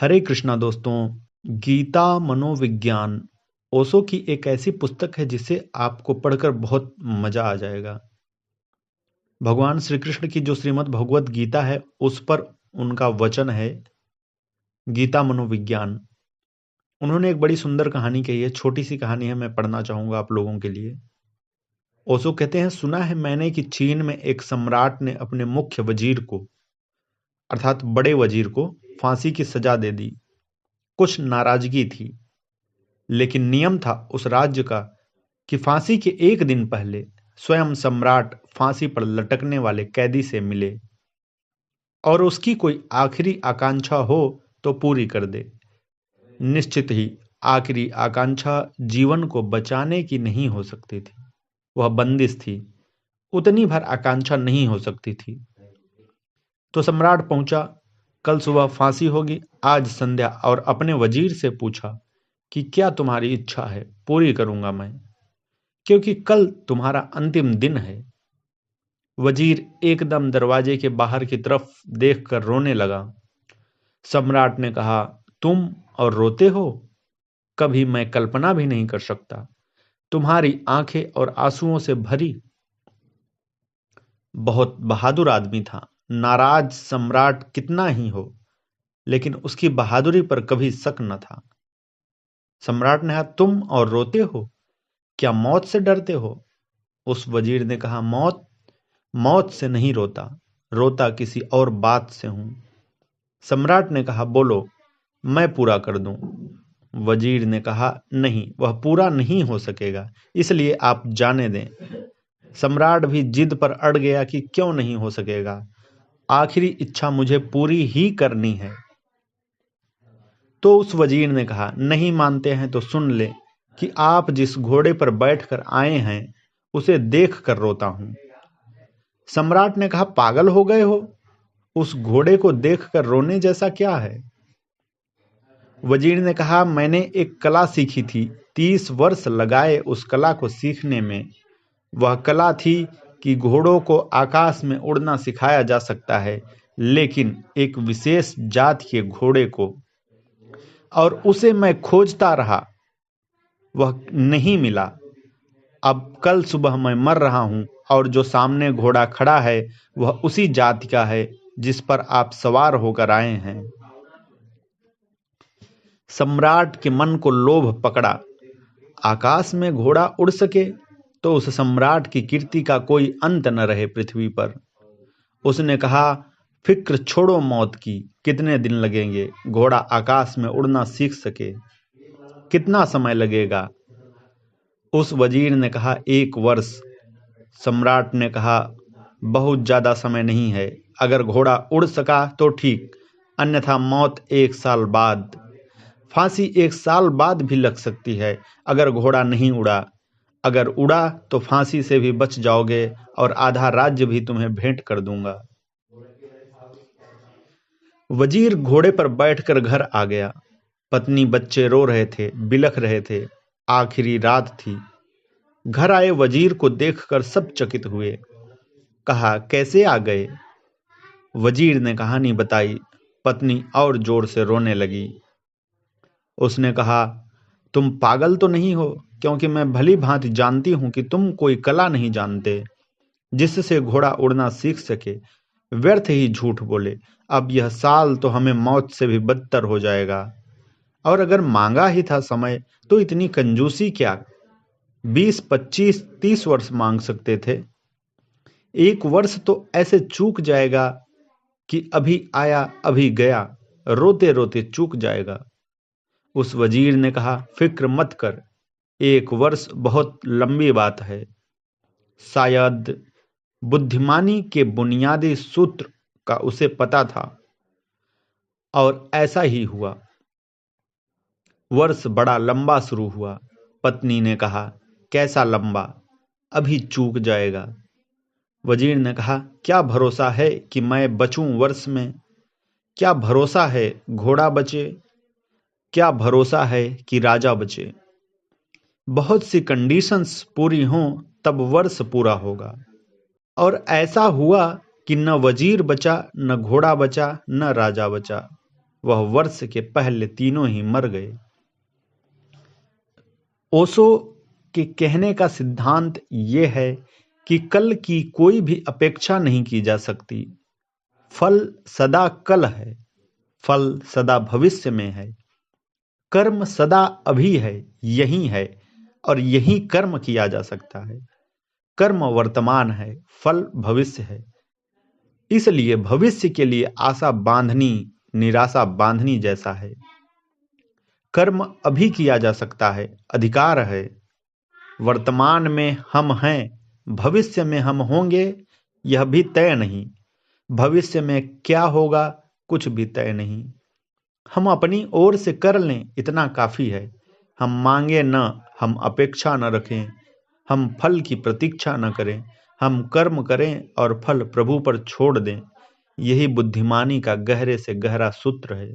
हरे कृष्णा दोस्तों। गीता मनोविज्ञान ओशो की एक ऐसी पुस्तक है जिसे आपको पढ़कर बहुत मजा आ जाएगा। भगवान श्री कृष्ण की जो श्रीमद् भगवत गीता है उस पर उनका वचन है गीता मनोविज्ञान। उन्होंने एक बड़ी सुंदर कहानी कही है, छोटी सी कहानी है, मैं पढ़ना चाहूंगा आप लोगों के लिए। ओशो कहते हैं, सुना है मैंने कि चीन में एक सम्राट ने अपने मुख्य वजीर को अर्थात बड़े वजीर को फांसी की सजा दे दी। कुछ नाराजगी थी, लेकिन नियम था उस राज्य का कि फांसी के एक दिन पहले स्वयं सम्राट फांसी पर लटकने वाले कैदी से मिले और उसकी कोई आखिरी आकांक्षा हो तो पूरी कर दे। निश्चित ही आखिरी आकांक्षा जीवन को बचाने की नहीं हो सकती थी, वह बंदिश थी, उतनी भर आकांक्षा नहीं हो सकती थी। तो सम्राट पहुंचा, कल सुबह फांसी होगी, आज संध्या, और अपने वजीर से पूछा कि क्या तुम्हारी इच्छा है, पूरी करूंगा मैं, क्योंकि कल तुम्हारा अंतिम दिन है। वजीर एकदम दरवाजे के बाहर की तरफ देखकर रोने लगा। सम्राट ने कहा, तुम और रोते हो? कभी मैं कल्पना भी नहीं कर सकता। तुम्हारी आंखें और आंसुओं से भरी। बहुत बहादुर आदमी था, नाराज सम्राट कितना ही हो, लेकिन उसकी बहादुरी पर कभी शक न था। सम्राट ने कहा, तुम और रोते हो? क्या मौत से डरते हो? उस वजीर ने कहा, मौत मौत से नहीं रोता, रोता किसी और बात से हूं। सम्राट ने कहा, बोलो, मैं पूरा कर दूं। वजीर ने कहा, नहीं, वह पूरा नहीं हो सकेगा, इसलिए आप जाने दें। सम्राट भी जिद पर अड़ गया कि क्यों नहीं हो सकेगा, आखिरी इच्छा मुझे पूरी ही करनी है। तो उस वजीर ने कहा, नहीं मानते हैं तो सुन ले कि आप जिस घोड़े पर बैठकर आए हैं उसे देख कर रोता हूं। सम्राट ने कहा, पागल हो गए हो? उस घोड़े को देखकर रोने जैसा क्या है? वजीर ने कहा, मैंने एक कला सीखी थी, 30 वर्ष लगाए उस कला को सीखने में। वह कला थी कि घोड़ों को आकाश में उड़ना सिखाया जा सकता है, लेकिन एक विशेष जात के घोड़े को, और उसे मैं खोजता रहा, वह नहीं मिला। अब कल सुबह मैं मर रहा हूं और जो सामने घोड़ा खड़ा है वह उसी जाति का है जिस पर आप सवार होकर आए हैं। सम्राट के मन को लोभ पकड़ा। आकाश में घोड़ा उड़ सके तो उस सम्राट की कीर्ति का कोई अंत न रहे पृथ्वी पर। उसने कहा, फिक्र छोड़ो मौत की, कितने दिन लगेंगे घोड़ा आकाश में उड़ना सीख सके? कितना समय लगेगा? उस वजीर ने कहा, 1 वर्ष। सम्राट ने कहा, बहुत ज्यादा समय नहीं है, अगर घोड़ा उड़ सका तो ठीक, अन्यथा मौत 1 साल बाद। फांसी 1 साल बाद भी लग सकती है अगर घोड़ा नहीं उड़ा। अगर उड़ा तो फांसी से भी बच जाओगे और आधा राज्य भी तुम्हें भेंट कर दूंगा। वजीर घोड़े पर बैठकर घर आ गया। पत्नी बच्चे रो रहे थे, बिलख रहे थे। आखिरी रात थी। घर आए वजीर को देखकर सब चकित हुए। कहा, कैसे आ गए? वजीर ने कहानी बताई। पत्नी और जोर से रोने लगी। उसने कहा, तुम पागल तो नहीं हो, क्योंकि मैं भली भांति जानती हूं कि तुम कोई कला नहीं जानते जिससे घोड़ा उड़ना सीख सके। व्यर्थ ही झूठ बोले। अब यह साल तो हमें मौत से भी बदतर हो जाएगा। और अगर मांगा ही था समय तो इतनी कंजूसी क्या? 20, 25, 30 वर्ष मांग सकते थे। 1 वर्ष तो ऐसे चूक जाएगा कि अभी आया अभी गया, रोते रोते चूक जाएगा। उस वजीर ने कहा, फिक्र मत कर, 1 वर्ष बहुत लंबी बात है। शायद बुद्धिमानी के बुनियादी सूत्र का उसे पता था, और ऐसा ही हुआ। वर्ष बड़ा लंबा शुरू हुआ। पत्नी ने कहा, कैसा लंबा? अभी चूक जाएगा। वजीर ने कहा, क्या भरोसा है कि मैं बचूं वर्ष में? क्या भरोसा है घोड़ा बचे? क्या भरोसा है कि राजा बचे? बहुत सी कंडीशंस पूरी हों तब वर्ष पूरा होगा। और ऐसा हुआ कि न वजीर बचा, न घोड़ा बचा, न राजा बचा। वह वर्ष के पहले तीनों ही मर गए। ओशो के कहने का सिद्धांत ये है कि कल की कोई भी अपेक्षा नहीं की जा सकती। फल सदा कल है, फल सदा भविष्य में है। कर्म सदा अभी है, यही है, और यही कर्म किया जा सकता है। कर्म वर्तमान है, फल भविष्य है। इसलिए भविष्य के लिए आशा बांधनी निराशा बांधनी जैसा है। कर्म अभी किया जा सकता है, अधिकार है। वर्तमान में हम हैं, भविष्य में हम होंगे यह भी तय नहीं। भविष्य में क्या होगा कुछ भी तय नहीं। हम अपनी ओर से कर लें इतना काफी है। हम मांगे न, हम अपेक्षा न रखें, हम फल की प्रतीक्षा न करें, हम कर्म करें और फल प्रभु पर छोड़ दें। यही बुद्धिमानी का गहरे से गहरा सूत्र है।